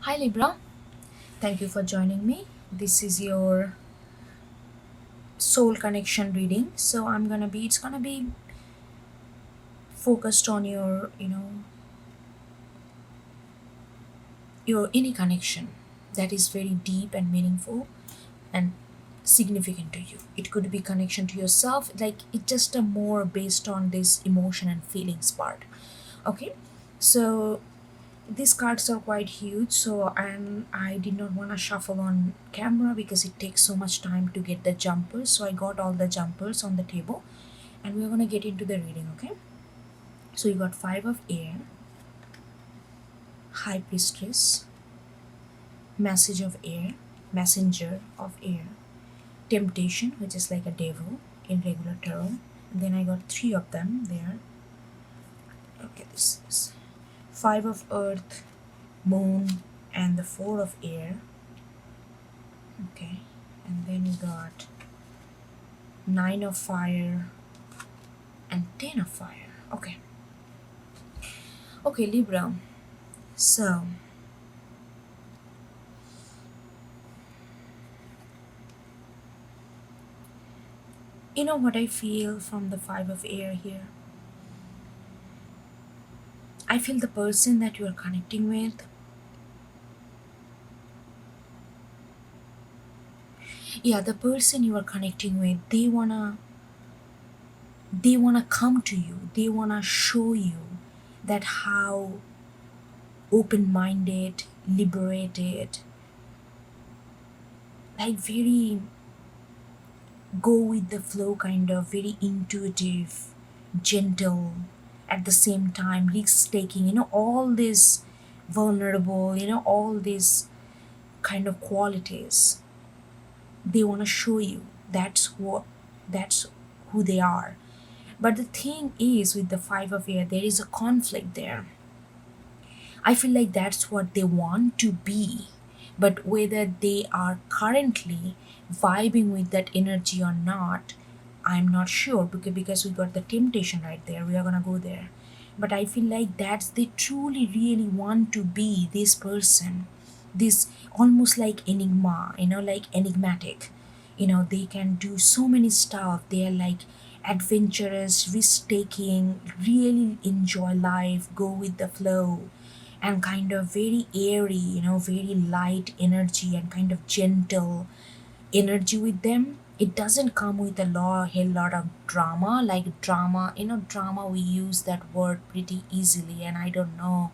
Hi Libra, thank you for joining me. This is your soul connection reading. So it's gonna be focused on your any connection that is very deep and meaningful and significant to you. It could be connection to yourself, like it's just a more based on this emotion and feelings part. Okay, so these cards are quite huge, so I did not want to shuffle on camera because it takes so much time to get the jumpers. So I got all the jumpers on the table, and we're gonna get into the reading. Okay, so you got Five of Air, High Priestess, Message of Air, Messenger of Air, Temptation, which is like a devil in regular tarot. And then I got three of them there. Okay, this is Five of Earth, Moon, and the Four of Air. Okay, and then we got Nine of Fire and Ten of Fire. Okay, Libra. So you know what I feel from the Five of Air here? I feel the person that you are connecting with, yeah, the person you are connecting with, they wanna come to you. They wanna show you that how open-minded, liberated, like very go with the flow, kind of very intuitive, gentle, at the same time risk taking, all this vulnerable, all these kind of qualities. They want to show you that's who they are. But the thing is, with the Five of Air, there is a conflict there. I feel like that's what they want to be, but whether they are currently vibing with that energy or not, I'm not sure, because we got the temptation right there. We are gonna go there. But I feel like that's they truly really want to be this person, this almost like enigma, like enigmatic. They can do so many stuff. They are like adventurous, risk taking, really enjoy life, go with the flow, and kind of very airy, very light energy and kind of gentle energy with them. It doesn't come with hell lot of drama. Like drama, drama, we use that word pretty easily, and I don't know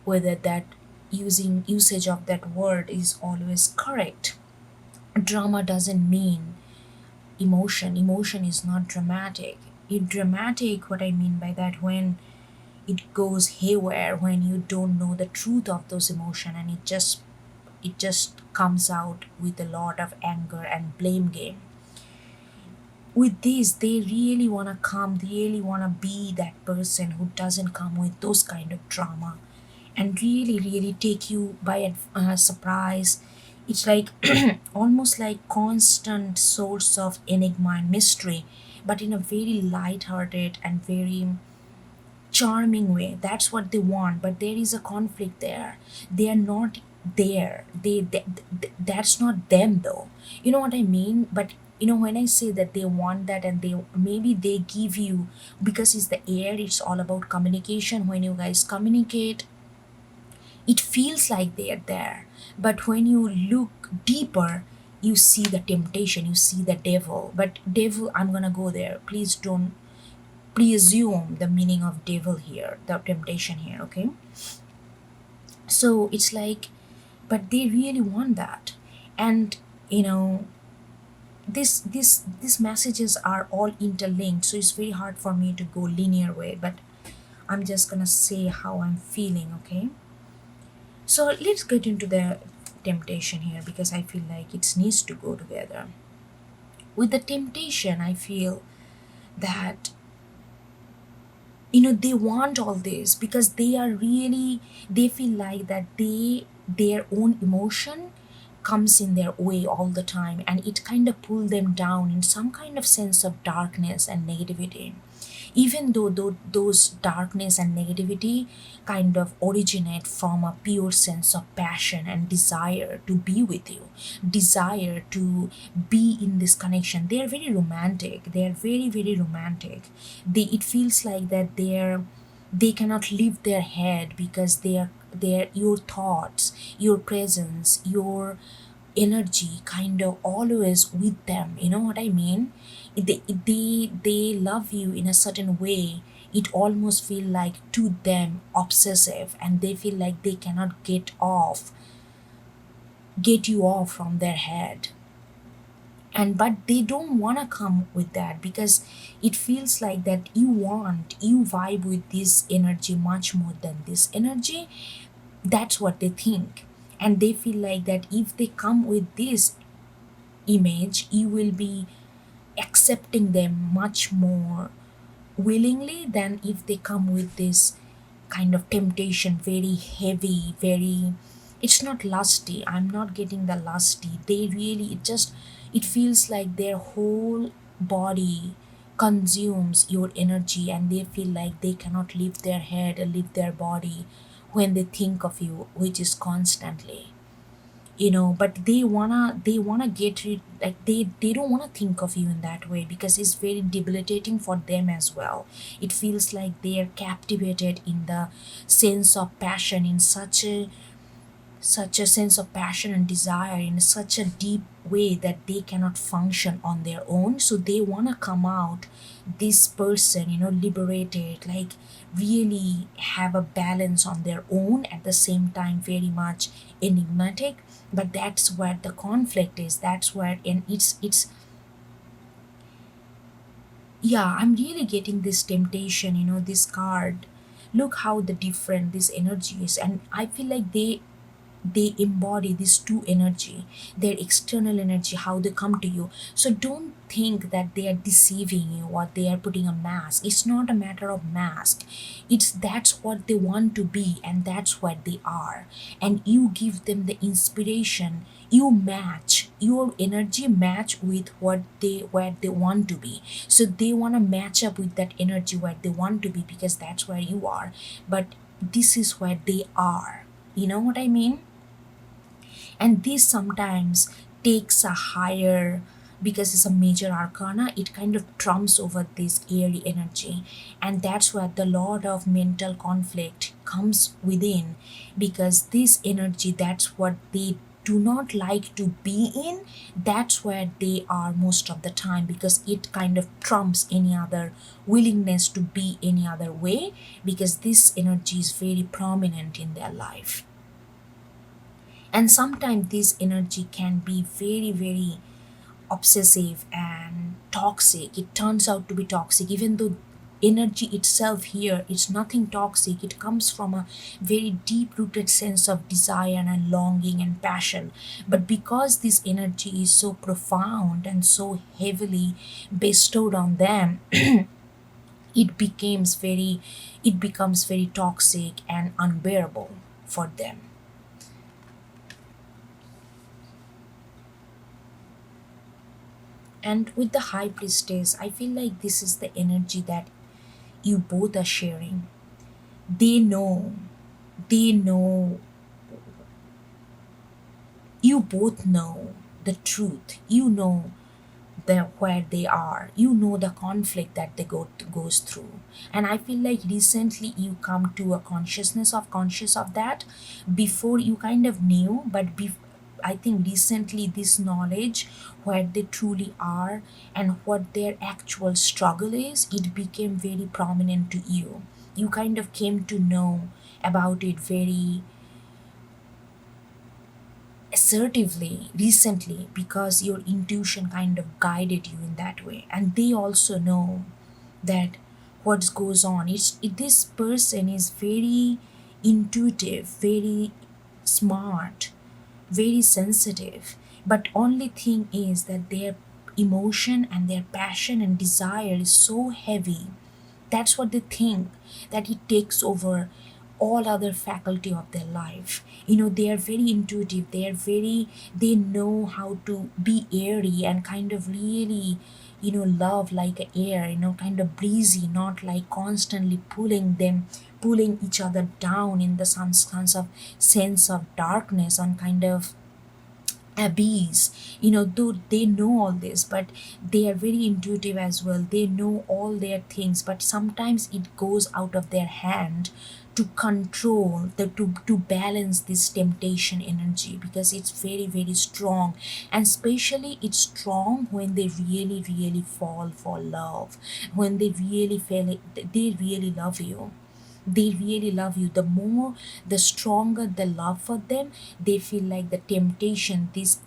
whether that usage of that word is always correct. Drama doesn't mean emotion. Emotion is not dramatic. In dramatic, what I mean by that, when it goes haywire, when you don't know the truth of those emotion, and it just comes out with a lot of anger and blame game. With this, they really want to come, they really want to be that person who doesn't come with those kind of drama, and really really take you by a surprise. It's like almost like constant source of enigma and mystery, but in a very light-hearted and very charming way. That's what they want, but there is a conflict there. They are not there. That's not them though. You know what I mean? But when I say that they want that, and they maybe they give you, because it's the air, it's all about communication. When you guys communicate, it feels like they are there. But when you look deeper, you see the temptation, you see the devil. But devil, I'm gonna go there. Please don't presume the meaning of devil here, the temptation here, okay? So it's like, but they really want that. And you know these messages are all interlinked, so it's very hard for me to go linear way, but I'm just gonna say how I'm feeling, okay? So let's get into the temptation here, because I feel like it needs to go together. With the temptation, I feel that they want all this because they feel like that their own emotion comes in their way all the time, and it kind of pull them down in some kind of sense of darkness and negativity. even though those darkness and negativity kind of originate from a pure sense of passion and desire to be with you, desire to be in this connection. They are very romantic, they are very romantic. It feels like that they cannot leave their head because they are your thoughts, your presence, your energy kind of always with them. You know what I mean? They love you in a certain way. It almost feel like to them obsessive, and they feel like they cannot get you off from their head. And but they don't want to come with that because it feels like that you vibe with this energy much more than this energy. That's what they think. And they feel like that if they come with this image, you will be accepting them much more willingly than if they come with this kind of temptation, very heavy, very, it's not lusty. I'm not getting the lusty. They really, it feels like their whole body consumes your energy, and they feel like they cannot leave their head or leave their body when they think of you, which is constantly. But they wanna get rid, like they don't want to think of you in that way because it's very debilitating for them as well. It feels like they are captivated in the sense of passion, in such a sense of passion and desire in such a deep way that they cannot function on their own. So they want to come out, this person, liberated, like really have a balance on their own, at the same time very much enigmatic. But that's where the conflict is. That's where, and it's yeah, I'm really getting this temptation, this card. Look how the different this energy is, and I feel like they embody this two energy, their external energy, how they come to you. So don't think that they are deceiving you or they are putting a mask. It's not a matter of mask. It's that's what they want to be, and that's what they are. And you give them the inspiration. You match your energy, match with where they want to be. So they want to match up with that energy where they want to be, because that's where you are. But this is where they are. You know what I mean? And this sometimes takes a higher, because it's a major arcana, it kind of trumps over this airy energy. And that's where the lot of mental conflict comes within, because this energy, that's what they do not like to be in. That's where they are most of the time, because it kind of trumps any other willingness to be any other way, because this energy is very prominent in their life. And sometimes this energy can be very obsessive and toxic. It turns out to be toxic, even though energy itself here it's nothing toxic. It comes from a very deep rooted sense of desire and longing and passion. But because this energy is so profound and so heavily bestowed on them, it becomes very toxic and unbearable for them. And with the high priestess, I feel like this is the energy that you both are sharing. They know, they know, you both know the truth. You know where they are. You know the conflict that they goes through. And I feel like recently you come to a conscious of that. Before you kind of knew, but I think recently this knowledge, where they truly are and what their actual struggle is, it became very prominent to you. You kind of came to know about it very assertively recently, because your intuition kind of guided you in that way. And they also know that what goes on, this person is very intuitive, very smart, very sensitive. But only thing is that their emotion and their passion and desire is so heavy. That's what they think, that it takes over all other faculty of their life. They are very intuitive, they know how to be airy and kind of really love like air, kind of breezy, not like constantly pulling each other down in the sense of darkness and kind of abyss. Though they know all this, but they are very intuitive as well. They know all their things, but sometimes it goes out of their hand to control to balance this temptation energy, because it's very very strong. And especially it's strong when they really really fall for love, when they really feel it, they really love you. They really love you. The more, the stronger the love for them, they feel like the temptation, this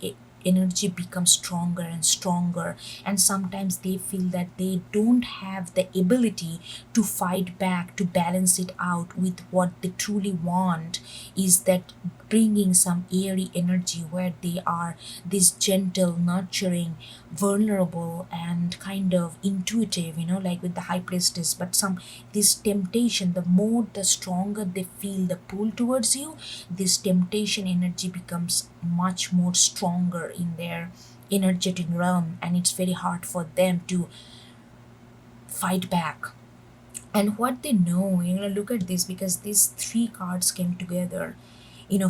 energy becomes stronger and stronger. And sometimes they feel that they don't have the ability to fight back, to balance it out with what they truly want, is that bringing some airy energy where they are this gentle, nurturing, vulnerable, and kind of intuitive, like with the high priestess. But this temptation, the more, the stronger they feel the pull towards you, this temptation energy becomes much more stronger in their energetic realm, and it's very hard for them to fight back. And what they know, look at this, because these three cards came together.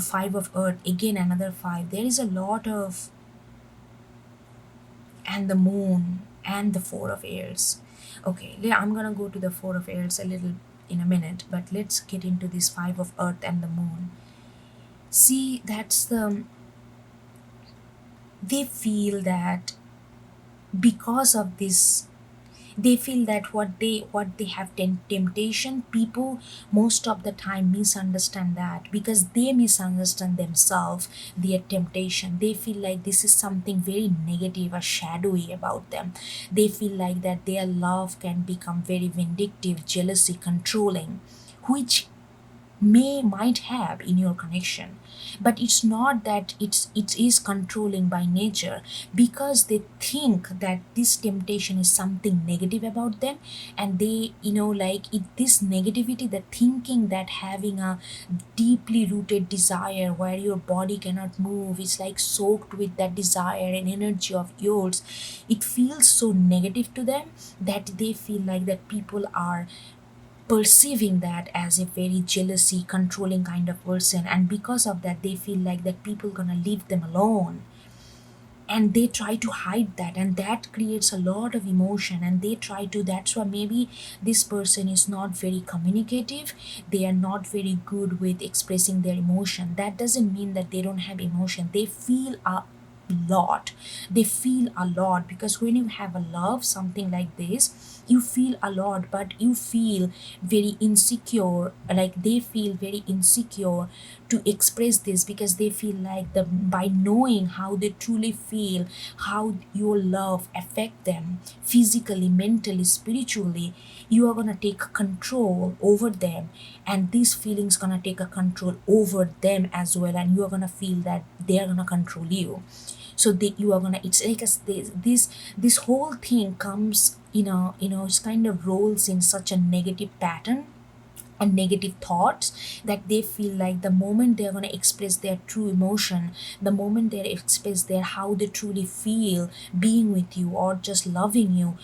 Five of earth, again another five. There is a lot of, and the moon, and the four of airs. Okay, yeah, I'm gonna go to the four of airs a little in a minute, but let's get into this five of earth and the moon. See, that's they feel that because of this, they feel that what they have temptation, people most of the time misunderstand that, because they misunderstand themselves, their temptation. They feel like this is something very negative or shadowy about them. They feel like that their love can become very vindictive, jealousy, controlling, which might have in your connection. But it's not that it is controlling by nature, because they think that this temptation is something negative about them. And they, like this negativity, the thinking that having a deeply rooted desire where your body cannot move is like soaked with that desire and energy of yours, it feels so negative to them, that they feel like that people are perceiving that as a very jealousy, controlling kind of person. And because of that, they feel like that people gonna leave them alone, and they try to hide that, and that creates a lot of emotion. And they try to, that's why maybe this person is not very communicative. They are not very good with expressing their emotion. That doesn't mean that they don't have emotion. They feel a lot. They feel a lot, because when you have a love something like this, you feel a lot, but you feel very insecure. Like they feel very insecure to express this, because they feel like the by knowing how they truly feel, how your love affect them physically, mentally, spiritually, you are gonna take control over them, and these feelings gonna take a control over them as well, and you are gonna feel that they are gonna control you. So that you are gonna, it's like this whole thing comes, it's kind of rolls in such a negative pattern and negative thoughts, that they feel like the moment they're going to express their true emotion, the moment they express their how they truly feel being with you or just loving you,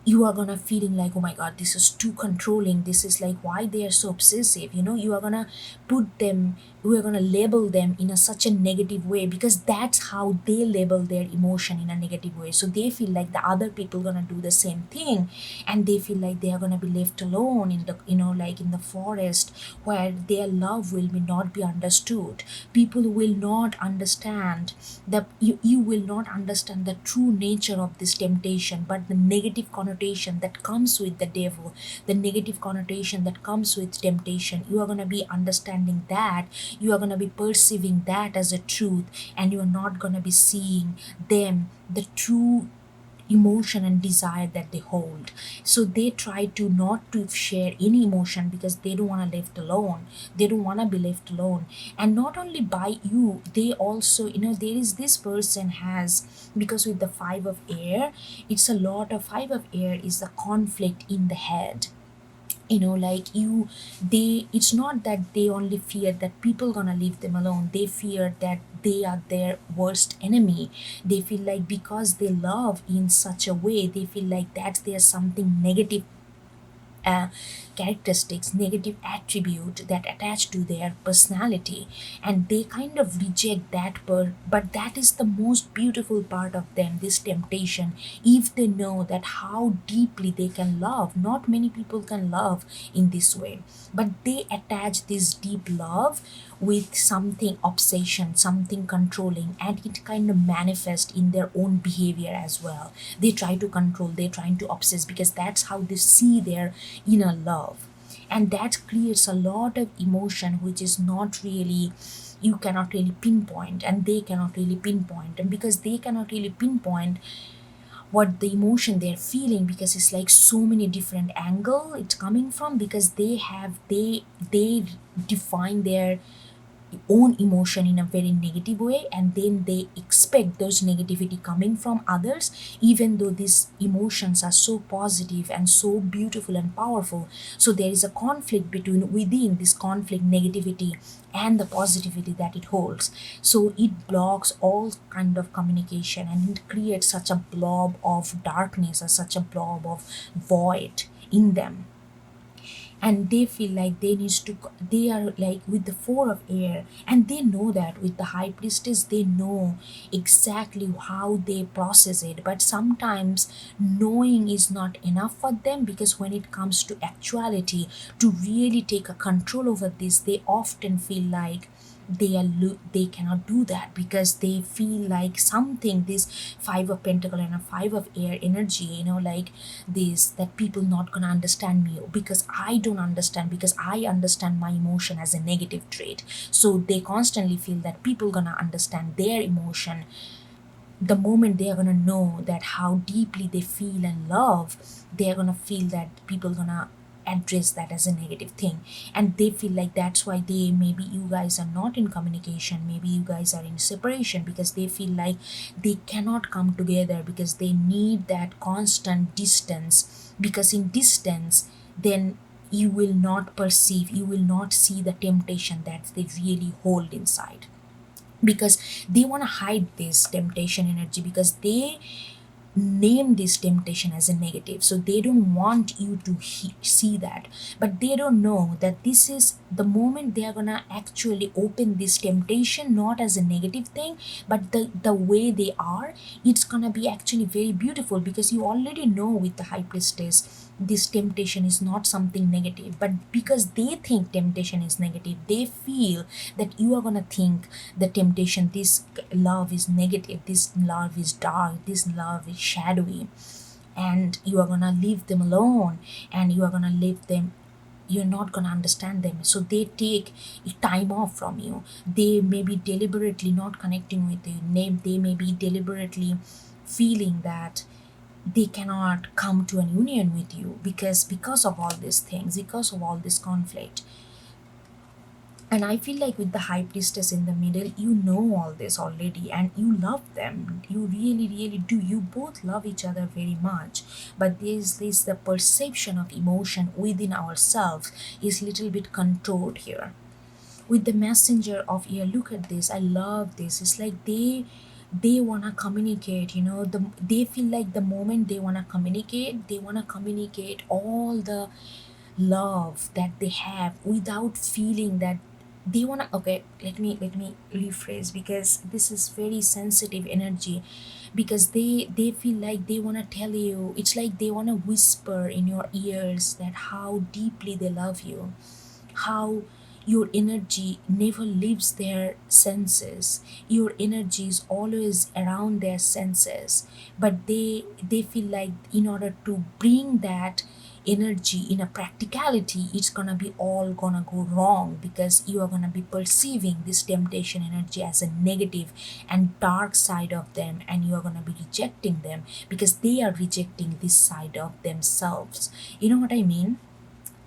you are gonna feeling like, oh my god, this is too controlling, this is like why they are so obsessive. You are gonna put them, you are gonna label them in such a negative way, because that's how they label their emotion, in a negative way. So they feel like the other people gonna do the same thing, and they feel like they are gonna be left alone in the, like in the forest, where their love will not be understood. People will not understand that you will not understand the true nature of this temptation, but the negative connotation that comes with the devil, the negative connotation that comes with temptation, you are going to be understanding that, you are going to be perceiving that as a truth, and you are not going to be seeing them the true emotion and desire that they hold. So they try to not to share any emotion, because they don't want to left alone, they don't want to be left alone. And not only by you, they also, there is this person has, because with the five of air, it's a lot of five of air is the conflict in the head. like it's not that they only fear that people gonna leave them alone. They fear that they are their worst enemy. They feel like because they love in such a way, they feel like that there's something negative, uh, characteristics, negative attribute that attach to their personality, and they kind of reject that. But that is the most beautiful part of them, this temptation. If they know that how deeply they can love, not many people can love in this way, but they attach this deep love with something obsession, something controlling, and it kind of manifests in their own behavior as well. They try to control, they're trying to obsess, because that's how they see their inner love. And that creates a lot of emotion which is not really, you cannot really pinpoint, and they cannot really pinpoint. And because they cannot really pinpoint what the emotion they're feeling, because it's like so many different angle it's coming from, because they define their own emotion in a very negative way, and then they expect those negativity coming from others, even though these emotions are so positive and so beautiful and powerful. So there is a conflict between, within this conflict, negativity and the positivity that it holds. So it blocks all kind of communication, and it creates such a blob of darkness, or such a blob of void in them. And they feel like they are like with the four of air, and they know that with the high priestess they know exactly how they process it. But sometimes knowing is not enough for them, because when it comes to actuality, to really take a control over this, they often feel like they cannot do that, because they feel like something, this five of pentacle and a five of air energy, like this, that people not gonna understand me because I don't understand, because I understand my emotion as a negative trait. So they constantly feel that people gonna understand their emotion the moment they are gonna know that how deeply they feel and love. They are gonna feel that people gonna address that as a negative thing, and they feel like that's why they, maybe you guys are not in communication, maybe you guys are in separation, because they feel like they cannot come together, because they need that constant distance. Because in distance, then you will not perceive, you will not see the temptation that they really hold inside, because they want to hide this temptation energy, because they name this temptation as a negative, so they don't want you to see that. But they don't know that this is the moment they are gonna actually open this temptation, not as a negative thing, but the way they are, it's gonna be actually very beautiful. Because you already know with the high priestess, this temptation is not something negative, but because they think temptation is negative, they feel that you are going to think the temptation, this love is negative, this love is dark, this love is shadowy, and you are going to leave them alone, and you are going to leave them, you're not going to understand them. So they take time off from you. They may be deliberately not connecting with you. They may be deliberately feeling that they cannot come to an union with you, because of all these things, because of all this conflict. And I feel like with the high priestess in the middle, you know all this already, and you love them, you really really do, you both love each other very much. But there's this, the perception of emotion within ourselves is little bit controlled here. With the messenger of air, look at this, I love this. It's like they want to communicate, they feel like the moment they want to communicate, they want to communicate all the love that they have without feeling that they want to. Okay, let me rephrase, because this is very sensitive energy. Because they feel like they want to tell you, it's like they want to whisper in your ears that how deeply they love you, how your energy never leaves their senses, your energy is always around their senses. But they feel like in order to bring that energy in a practicality, it's gonna be all gonna go wrong, because you are gonna be perceiving this temptation energy as a negative and dark side of them, and you are gonna be rejecting them, because they are rejecting this side of themselves. You know what I mean?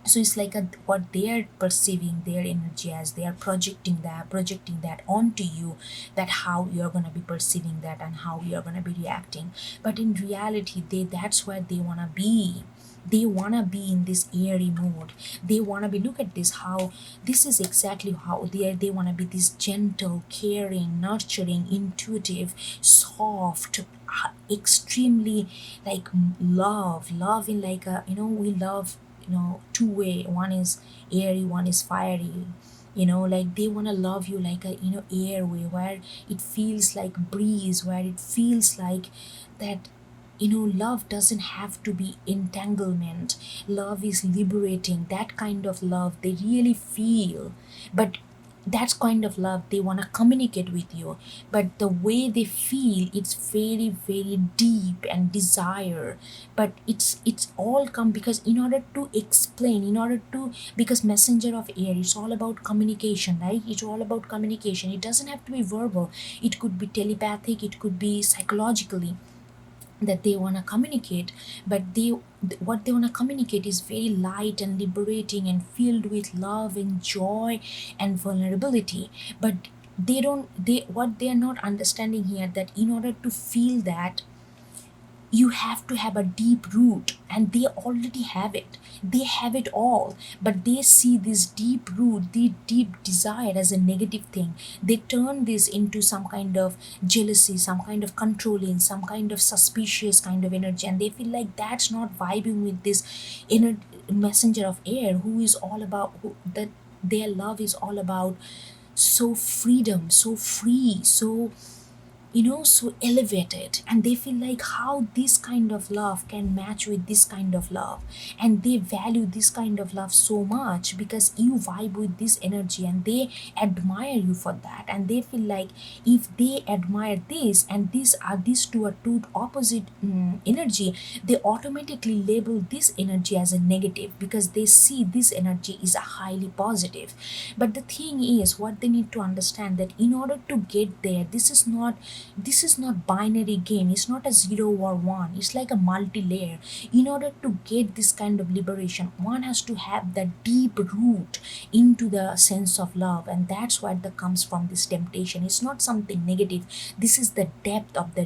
So it's like what they are perceiving their energy as, they are projecting that onto you, that how you're going to be perceiving that and how you're going to be reacting. But in reality, that's where they want to be. They want to be in this airy mode. They want to be, look at this, how this is exactly how they want to be this gentle, caring, nurturing, intuitive, soft, extremely like love in like a, we love, two-way. One is airy, one is fiery. Like they want to love you like a, airway, where it feels like breeze, where it feels like that. Love doesn't have to be entanglement. Love is liberating. That kind of love they really feel. But that's kind of love they want to communicate with you, but the way they feel, it's very very deep and desire. But it's all come because in order to explain, in order to, because messenger of air, it's all about communication, right? It's all about communication. It doesn't have to be verbal. It could be telepathic, it could be psychologically that they want to communicate. But what they want to communicate is very light and liberating and filled with love and joy and vulnerability. But they what they are not understanding here, that in order to feel that, you have to have a deep root, and they already have it. They have it all, but they see this deep root, the deep desire, as a negative thing. They turn this into some kind of jealousy, some kind of controlling, some kind of suspicious kind of energy, and they feel like that's not vibing with this inner messenger of air, who is all about that their love is all about so freedom, so free, so so elevated. And they feel like how this kind of love can match with this kind of love, and they value this kind of love so much because you vibe with this energy, and they admire you for that. And they feel like if they admire this, and these two are two opposite energy, they automatically label this energy as a negative because they see this energy is a highly positive. But the thing is, what they need to understand, that in order to get there, this is not binary game. It's not a 0 or 1. It's like a multi-layer. In order to get this kind of liberation, one has to have that deep root into the sense of love, and that's where that comes from. This temptation, it's not something negative. This is the depth of the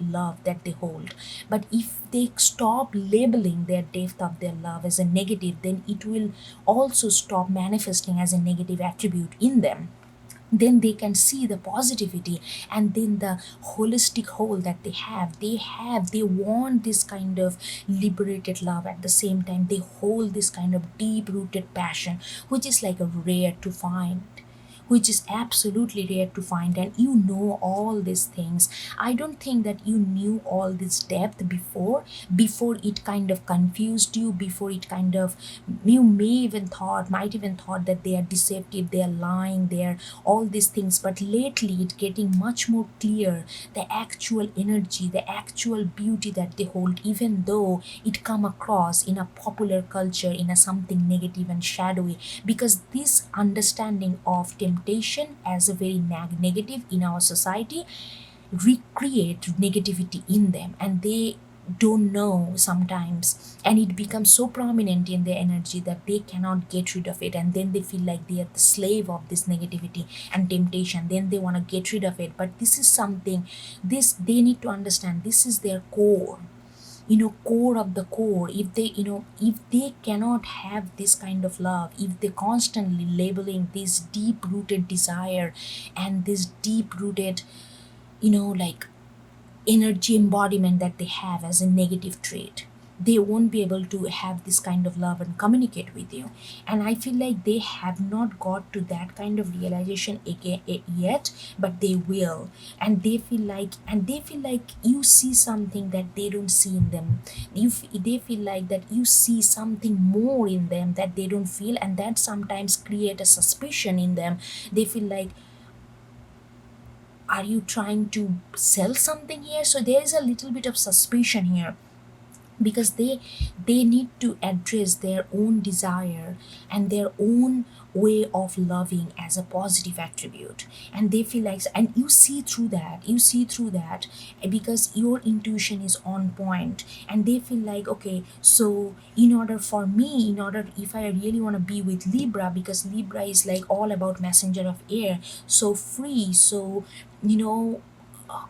love that they hold. But if they stop labeling their depth of their love as a negative, then it will also stop manifesting as a negative attribute in them. Then they can see the positivity, and then the holistic whole that they want this kind of liberated love. At the same time, they hold this kind of deep rooted passion, which is like a rare to find, which is absolutely rare to find. And all these things. I don't think that you knew all this depth before it kind of confused you, before it kind of, you might even thought that they are deceptive, they are lying, they are all these things. But lately it's getting much more clear, the actual energy, the actual beauty that they hold, even though it come across in a popular culture in a something negative and shadowy. Because this understanding of temptation as a very negative in our society recreate negativity in them, and they don't know sometimes, and it becomes so prominent in their energy that they cannot get rid of it. And then they feel like they are the slave of this negativity and temptation. Then they want to get rid of it. But this is something, this they need to understand, this is their core, core of the core. If they cannot have this kind of love, if they constantly labeling this deep rooted desire and this deep rooted, like energy embodiment that they have as a negative trait, they won't be able to have this kind of love and communicate with you. And I feel like they have not got to that kind of realization again yet, but they will. And they feel like you see something that they don't see in them. They feel like that you see something more in them that they don't feel, and that sometimes create a suspicion in them. They feel like, are you trying to sell something here? So there is a little bit of suspicion here, because they need to address their own desire and their own way of loving as a positive attribute. And they feel like, and you see through that because your intuition is on point. And they feel like, okay, so in order for me, if I really want to be with Libra, because Libra is like all about messenger of air, so free, so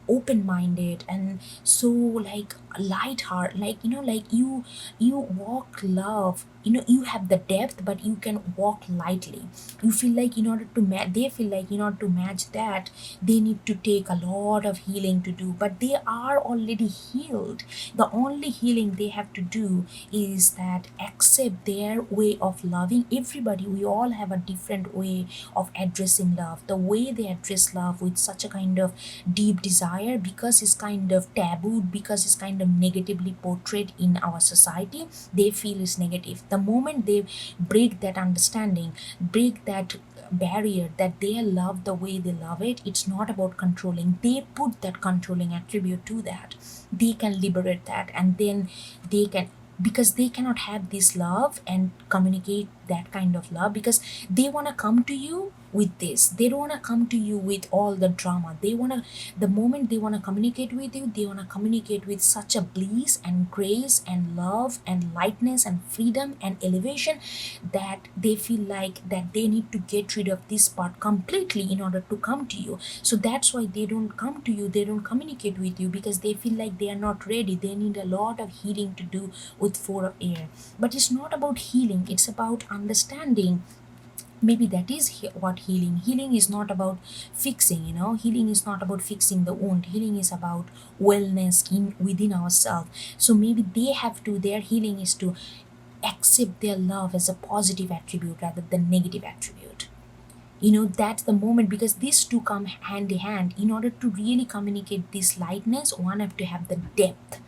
open minded, and so like light heart, like like you walk love, you have the depth, but you can walk lightly. You feel like in order to they feel like in order to match that, they need to take a lot of healing to do, but they are already healed. The only healing they have to do is that accept their way of loving. Everybody, we all have a different way of addressing love. The way they address love with such a kind of deep desire, because it's kind of tabooed, because it's kind of negatively portrayed in our society, they feel is negative. The moment they break that understanding, break that barrier, that they love the way they love it, it's not about controlling, they put that controlling attribute to that, they can liberate that, and then they can, because they cannot have this love and communicate that kind of love, because they want to come to you with this, they don't want to come to you with all the drama. They want to, the moment they want to communicate with you, they want to communicate with such a bliss and grace and love and lightness and freedom and elevation, that they feel like that they need to get rid of this part completely in order to come to you. So that's why they don't come to you, they don't communicate with you, because they feel like they are not ready, they need a lot of healing to do with four of air. But it's not about healing, it's about understanding. Maybe that is what healing is not about fixing, healing is not about fixing the wound, healing is about wellness in within ourselves. So maybe they have to, their healing is to accept their love as a positive attribute rather than negative attribute. That's the moment, because these two come hand in hand. In order to really communicate this lightness, one have to have the depth.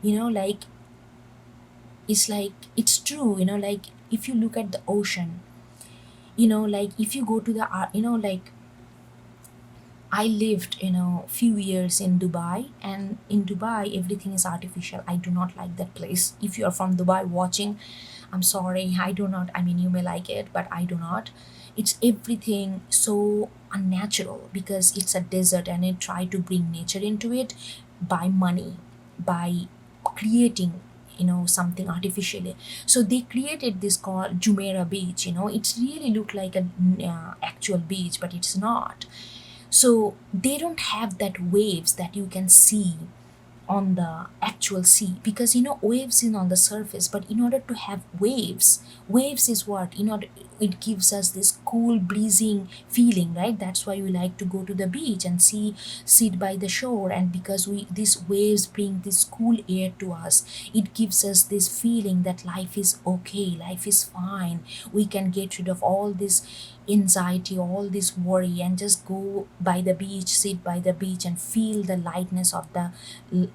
Like, it's like, it's true, like if you look at the ocean, like if you go to the like, I lived few years in Dubai, and in Dubai everything is artificial. I do not like that place. If you are from Dubai watching, I'm sorry, I do not, I mean, you may like it, but I do not. It's everything so unnatural, because it's a desert and it try to bring nature into it by money, by creating something artificially. So they created this called Jumeirah beach. It's really look like an actual beach, but it's not. So they don't have that waves that you can see on the actual sea, because waves is on the surface, but in order to have waves is what, it gives us this cool breezing feeling, right? That's why we like to go to the beach and sit by the shore, and because these waves bring this cool air to us, it gives us this feeling that life is okay, life is fine. We can get rid of all this anxiety, all this worry, and just go by the beach, sit by the beach, and feel the lightness of the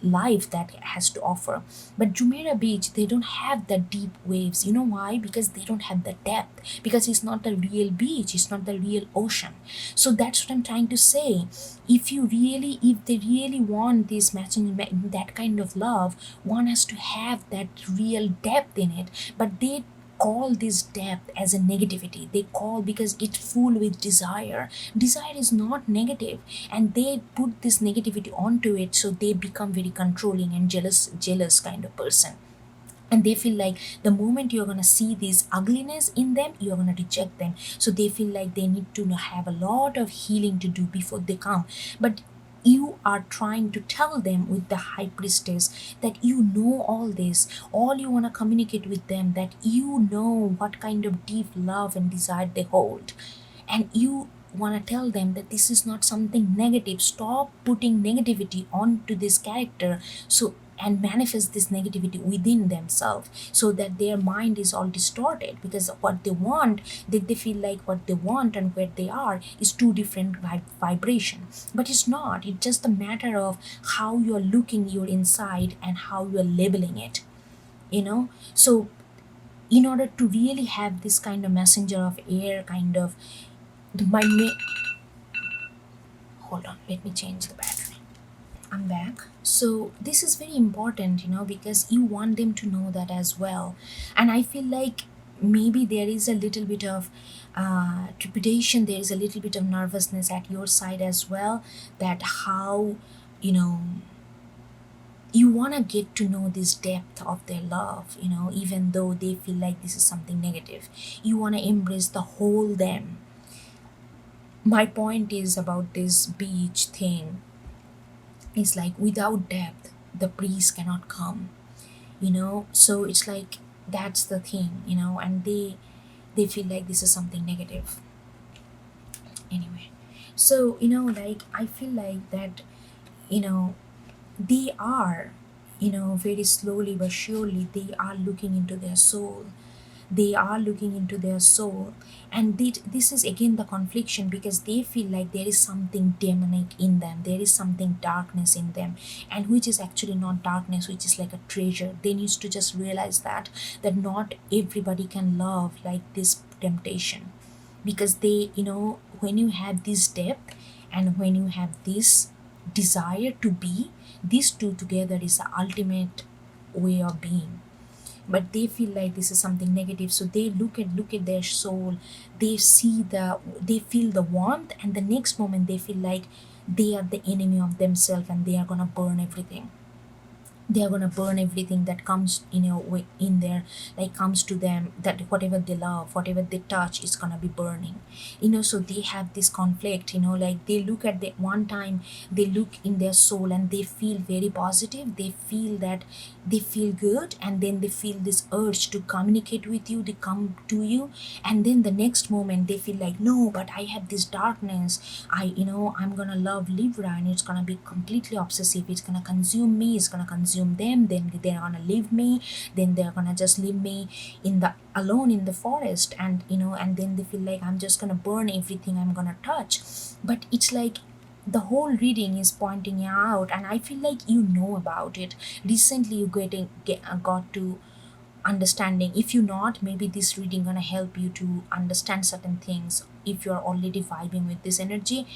life that it has to offer. But Jumeirah Beach, they don't have the deep waves. You know why? Because they don't have the depth. Because it's not the real beach, it's not the real ocean. So that's what I'm trying to say. If they really want this matching, that kind of love, one has to have that real depth in it. But they call this depth as a negativity. They call, because it's full with desire. Desire is not negative, and they put this negativity onto it, so they become very controlling and jealous kind of person. And they feel like the moment you're going to see this ugliness in them, you're going to reject them. So they feel like they need to have a lot of healing to do before they come. But you are trying to tell them with the high priestess that you know all this. All you want to communicate with them, that you know what kind of deep love and desire they hold, and you want to tell them that this is not something negative. Stop putting negativity onto this character, so, and manifest this negativity within themselves, so that their mind is all distorted, because what they want, they feel like what they want and where they are is two different vibration. But it's not, it's just a matter of how you're looking your inside and how you're labeling it. So in order to really have this kind of messenger of air kind of, my hold on, let me change the battery. I'm back. So this is very important, because you want them to know that as well. And I feel like maybe there is a little bit of trepidation, there is a little bit of nervousness at your side as well, that how, you know, you want to get to know this depth of their love, even though they feel like this is something negative. You want to embrace the whole them. My point is about this beach thing. It's like, without depth, the breeze cannot come, so it's like that's the thing, and they feel like this is something negative. Anyway, so like I feel like that, you know they are, very slowly but surely they are looking into their soul. They are looking into their soul, and this is again the confliction, because they feel like there is something demonic in them, there is something darkness in them, and which is actually not darkness, which is like a treasure. They need to just realize that not everybody can love like this temptation, because they, when you have this depth and when you have this desire to be, these two together is the ultimate way of being. But they feel like this is something negative, so they look at their soul. They feel the warmth, and the next moment they feel like they are the enemy of themselves, and they are gonna burn everything. They are going to burn everything that comes in there, like comes to them, that whatever they love, whatever they touch is going to be burning. So they have this conflict, like they look at the one time, they look in their soul and they feel very positive, they feel that they feel good, and then they feel this urge to communicate with you, they come to you, and then the next moment they feel like, no, but I have this darkness, I'm gonna love Libra, and it's gonna be completely obsessive, it's gonna consume me, it's gonna consume them, then they're gonna leave me, then they're gonna just leave me in the alone in the forest, and then they feel like I'm just gonna burn everything I'm gonna touch. But it's like the whole reading is pointing out, and I feel like about it recently. You got to understanding. If you not, maybe this reading gonna help you to understand certain things. If you're already vibing with this energy,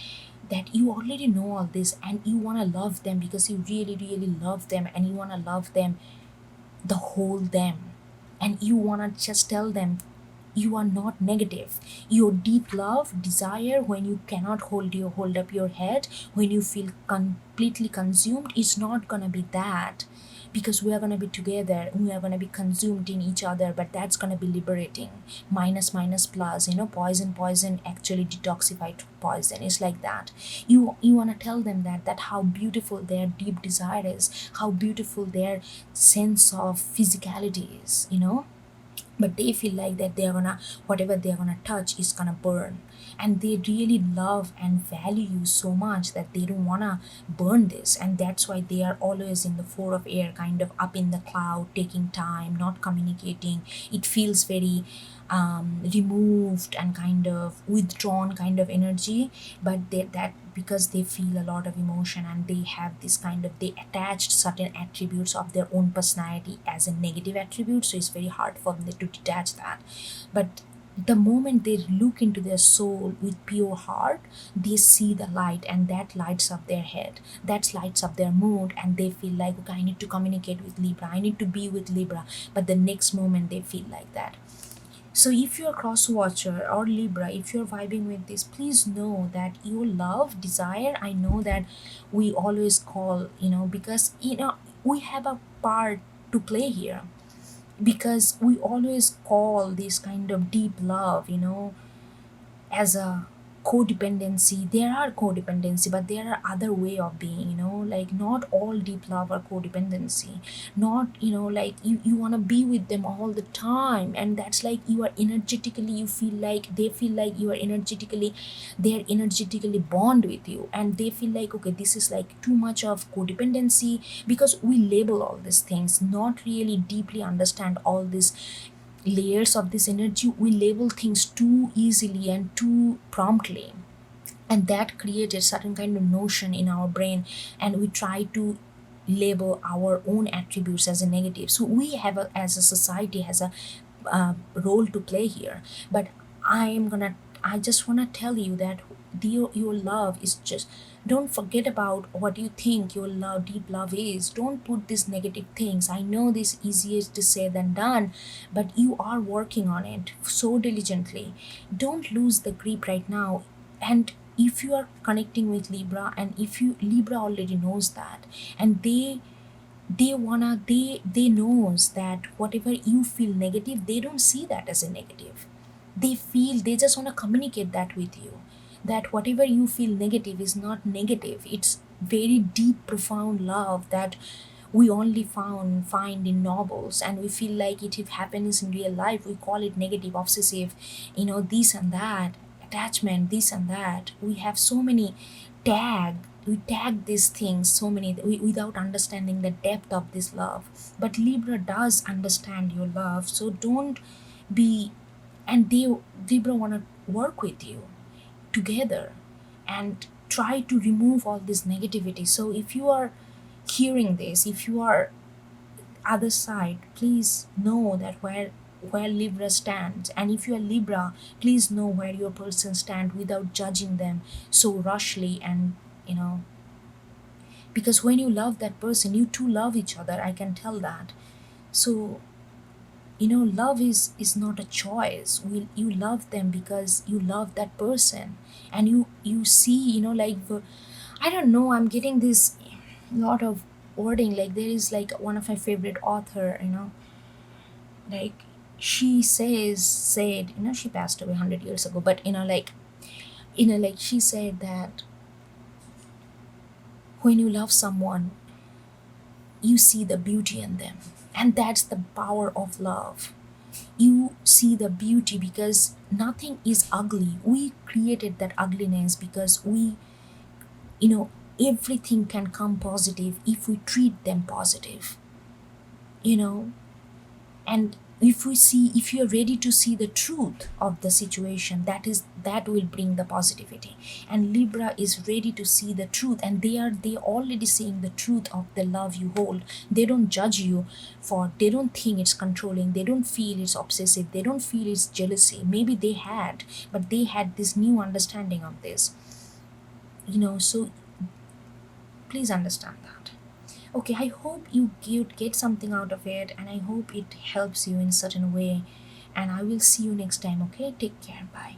that you already know all this, and you want to love them because you really really love them, and you want to love them, the whole them, and you want to just tell them you are not negative. Your deep love desire, when you cannot hold up your head, when you feel completely consumed, it's not gonna be that, because we are gonna be together, we are gonna be consumed in each other, but that's gonna be liberating. Minus minus plus, poison actually detoxified poison. It's like that. You want to tell them that how beautiful their deep desire is, how beautiful their sense of physicality is, but they feel like that they're gonna, whatever they're gonna touch is gonna burn, and they really love and value you so much that they don't wanna burn this, and that's why they are always in the 4 of air, kind of up in the cloud, taking time, not communicating. It feels very removed and kind of withdrawn kind of energy, but that because they feel a lot of emotion, and they have this kind of, they attached certain attributes of their own personality as a negative attribute, so it's very hard for them to detach that. But the moment they look into their soul with pure heart, they see the light, and that lights up their head, that lights up their mood, and they feel like, okay, I need to communicate with Libra, I need to be with Libra, but the next moment they feel like that. So if you're a cross watcher or Libra, if you're vibing with this, please know that your love, desire, I know that we always call, because we have a part to play here, because we always call this kind of deep love, as a codependency. There are codependency, but there are other way of being, like not all deep love are codependency. Not, like you want to be with them all the time, and that's like you are energetically, you feel like they feel like you are energetically, they're energetically bond with you, and they feel like, okay, this is like too much of codependency, because we label all these things, not really deeply understand all these layers of this energy. We label things too easily and too promptly, and that created certain kind of notion in our brain, and we try to label our own attributes as a negative. So we have as a society has a role to play here. But I just want to tell you that your love is just, don't forget about what you think your love, deep love is. Don't put these negative things. I know this is easier to say than done, but you are working on it so diligently. Don't lose the grip right now. And if you are connecting with Libra, and if you Libra already knows that, and they knows that whatever you feel negative, they don't see that as a negative. They just want to communicate that with you, that whatever you feel negative is not negative. It's very deep profound love that we only find in novels, and we feel like it if happens in real life we call it negative, obsessive, this and that, attachment, this and that. We have so many we tag these things so many without understanding the depth of this love. But Libra does understand your love, so don't be, and Libra want to work with you together and try to remove all this negativity. So if you are hearing this, if you are other side, please know that where Libra stands. And if you are Libra, please know where your person stand without judging them so rushly. And you know because when you love that person, you two love each other, I can tell that. So love is not a choice. You love them because you love that person. And you see, like I don't know, I'm getting this lot of wording. Like there is like one of my favorite author, like she said, she passed away 100 years ago, but like she said that when you love someone, you see the beauty in them. And that's the power of love. You see the beauty because nothing is ugly. We created that ugliness because you know everything can come positive if we treat them positive. you know and if you're ready to see the truth of the situation, that will bring the positivity. And Libra is ready to see the truth, and they already seeing the truth of the love you hold. They don't judge you for, they don't think it's controlling, they don't feel it's obsessive, they don't feel it's jealousy. Maybe they had, but they had this new understanding of this. So please understand that. Okay, I hope you get something out of it, and I hope it helps you in certain way. And I will see you next time. Okay, take care. Bye.